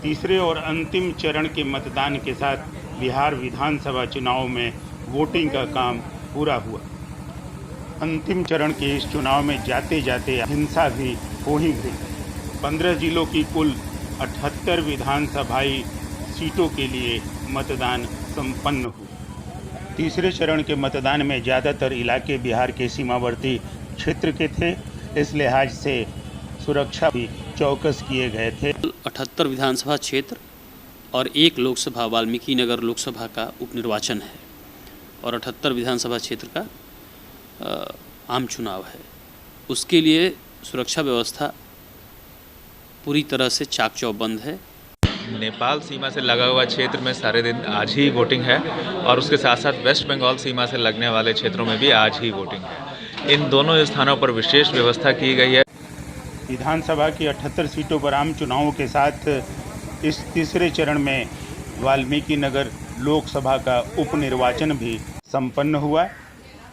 तीसरे और अंतिम चरण के मतदान के साथ बिहार विधानसभा चुनाव में वोटिंग का काम पूरा हुआ। अंतिम चरण के इस चुनाव में जाते जाते हिंसा भी हो ही गई। 15 जिलों की कुल 78 विधानसभाई सीटों के लिए मतदान संपन्न हुआ। तीसरे चरण के मतदान में ज़्यादातर इलाके बिहार के सीमावर्ती क्षेत्र के थे, इस लिहाज से सुरक्षा भी चौकस किए गए थे। 78 विधानसभा क्षेत्र और 1 लोकसभा वाल्मीकि नगर लोकसभा का उपनिर्वाचन है और 78 विधानसभा क्षेत्र का आम चुनाव है। उसके लिए सुरक्षा व्यवस्था पूरी तरह से चाक चौबंद है। नेपाल सीमा से लगा हुआ क्षेत्र में सारे दिन आज ही वोटिंग है और उसके साथ साथ वेस्ट बंगाल सीमा से लगने वाले क्षेत्रों में भी आज ही वोटिंग है। इन दोनों स्थानों पर विशेष व्यवस्था की गई है। विधानसभा की 78 सीटों पर आम चुनावों के साथ इस तीसरे चरण में वाल्मीकि नगर लोकसभा का उपनिर्वाचन भी संपन्न हुआ।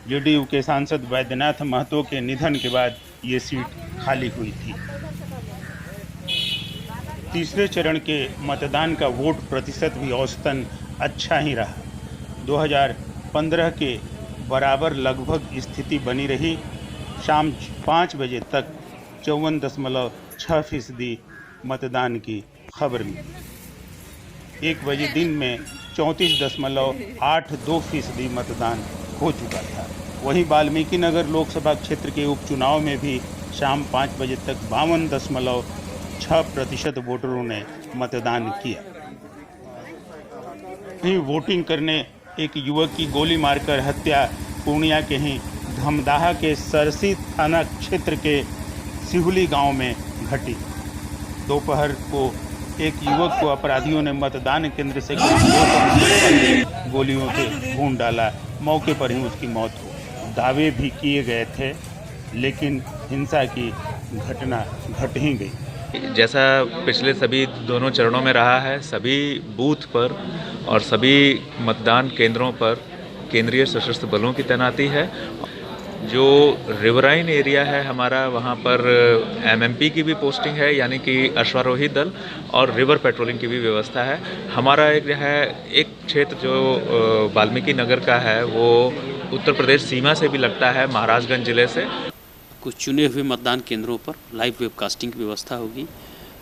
जेडीयू के सांसद वैद्यनाथ महतो के निधन के बाद ये सीट खाली हुई थी। तीसरे चरण के मतदान का वोट प्रतिशत भी औसतन अच्छा ही रहा। 2015 के बराबर लगभग स्थिति बनी रही। शाम 5 बजे तक 54.6% मतदान की खबर मिली। 1 बजे दिन में 34.82% मतदान हो चुका था। वहीं वाल्मीकि नगर लोकसभा क्षेत्र के उपचुनाव में भी शाम 5 बजे तक 52.6% वोटरों ने मतदान किया। वहीं वोटिंग करने एक युवक की गोली मारकर हत्या पूर्णिया के ही धमदाहा के सरसी थाना क्षेत्र के सिहुली गांव में घटी। दोपहर को एक युवक को अपराधियों ने मतदान केंद्र से गोलियों से भून डाला। मौके पर ही उसकी मौत हो। दावे भी किए गए थे, लेकिन हिंसा की घटना घट ही गई। जैसा पिछले सभी दोनों चरणों में रहा है, सभी बूथ पर और सभी मतदान केंद्रों पर केंद्रीय सशस्त्र बलों की तैनाती है। जो रिवराइन एरिया है हमारा, वहाँ पर एमएमपी की भी पोस्टिंग है, यानी कि अश्वारोही दल, और रिवर पेट्रोलिंग की भी व्यवस्था है। हमारा एक क्षेत्र जो वाल्मीकि नगर का है, वो उत्तर प्रदेश सीमा से भी लगता है, महाराजगंज जिले से। कुछ चुने हुए मतदान केंद्रों पर लाइव वेबकास्टिंग की व्यवस्था होगी।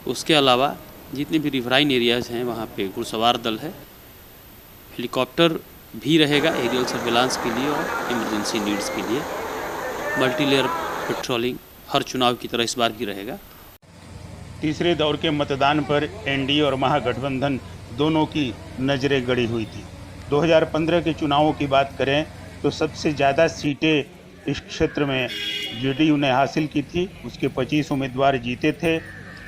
उसके अलावा जितने भी रिवराइन एरियाज़ हैं वहाँ पे घुड़सवार दल है, हेलीकॉप्टर भी रहेगा एरियल सर्विलांस के लिए और इमरजेंसी नीड्स के लिए। मल्टीलेयर पेट्रोलिंग हर चुनाव की तरह इस बार भी रहेगा। तीसरे दौर के मतदान पर एनडीए और महागठबंधन दोनों की नज़रें गड़ी हुई थी। 2015 के चुनावों की बात करें तो सबसे ज़्यादा सीटें इस क्षेत्र में जेडीयू ने हासिल की थी। उसके 25 उम्मीदवार जीते थे,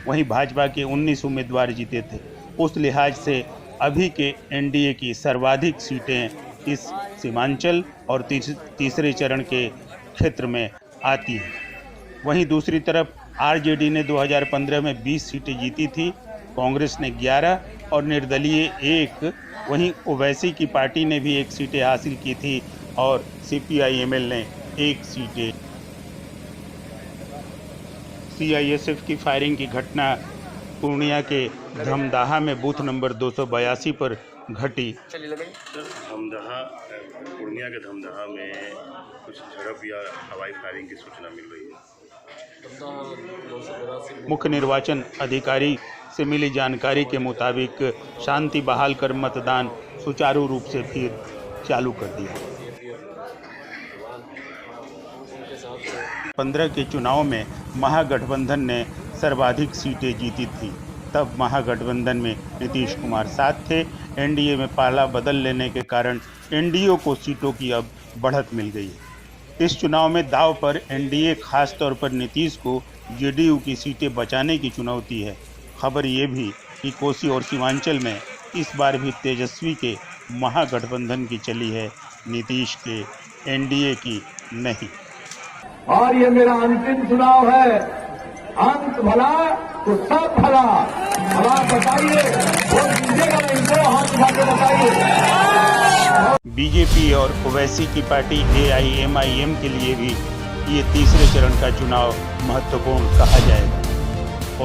वहीं भाजपा के 19 उम्मीदवार जीते थे। उस लिहाज से अभी के एनडीए की सर्वाधिक सीटें इस सीमांचल और तीसरे चरण के क्षेत्र में आती हैं। वहीं दूसरी तरफ आरजेडी ने 2015 में 20 सीटें जीती थी, कांग्रेस ने 11 और निर्दलीय 1। वहीं ओवैसी की पार्टी ने भी 1 सीटें हासिल की थी और सीपीआई-एमएल ने 1 सीटें। सीआईएसएफ की फायरिंग की घटना पूर्णिया के धमदाहा में बूथ नंबर 282 पर घटी। पूर्णिया के धमदाहा में कुछ झड़प या हवाई फायरिंग की सूचना मिल रही है। मुख्य निर्वाचन अधिकारी से मिली जानकारी के मुताबिक शांति बहाल कर मतदान सुचारू रूप से फिर चालू कर दिया। 15 के चुनाव में महागठबंधन ने सर्वाधिक सीटें जीती थी। तब महागठबंधन में नीतीश कुमार साथ थे। एनडीए में पाला बदल लेने के कारण एनडीए को सीटों की अब बढ़त मिल गई है। इस चुनाव में दांव पर एनडीए खास तौर पर नीतीश को जेडीयू की सीटें बचाने की चुनौती है। खबर ये भी कि कोसी और सीमांचल में इस बार भी तेजस्वी के महागठबंधन की चली है, नीतीश के एनडीए की नहीं। और ये मेरा अंतिम चुनाव है। अंत भला तो सब भला। अब आप बताइए, वोट दीजिएगा इनको, हाथ उठा के बताइए। बीजेपी और ओवैसी की पार्टी एआईएमआईएम के लिए भी ये तीसरे चरण का चुनाव महत्वपूर्ण कहा जाएगा।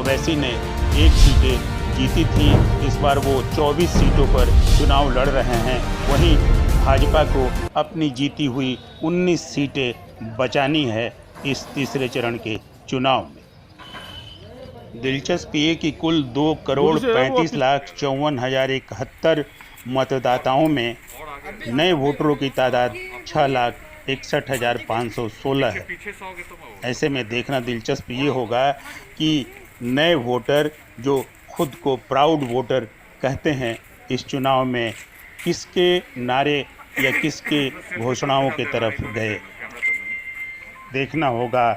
ओवैसी ने 1 सीटें जीती थी, इस बार वो 24 सीटों पर चुनाव लड़ रहे हैं। वहीं भाजपा को अपनी जीती हुई 19 सीटें बचानी है इस तीसरे चरण के चुनाव में। दिलचस्प ये कि कुल 2,35,54,071 मतदाताओं में नए वोटरों की तादाद 6,61,516 है। ऐसे में देखना दिलचस्प ये होगा कि नए वोटर जो खुद को प्राउड वोटर कहते हैं, इस चुनाव में किसके नारे या किसके घोषणाओं की तरफ गए। देखना होगा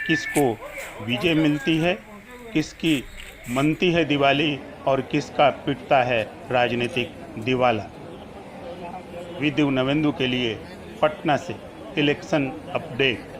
किसको विजय मिलती है, किसकी मनती है दिवाली और किसका पिटता है राजनीतिक दिवाला। विद्यु नवेंदु के लिए पटना से इलेक्शन अपडेट।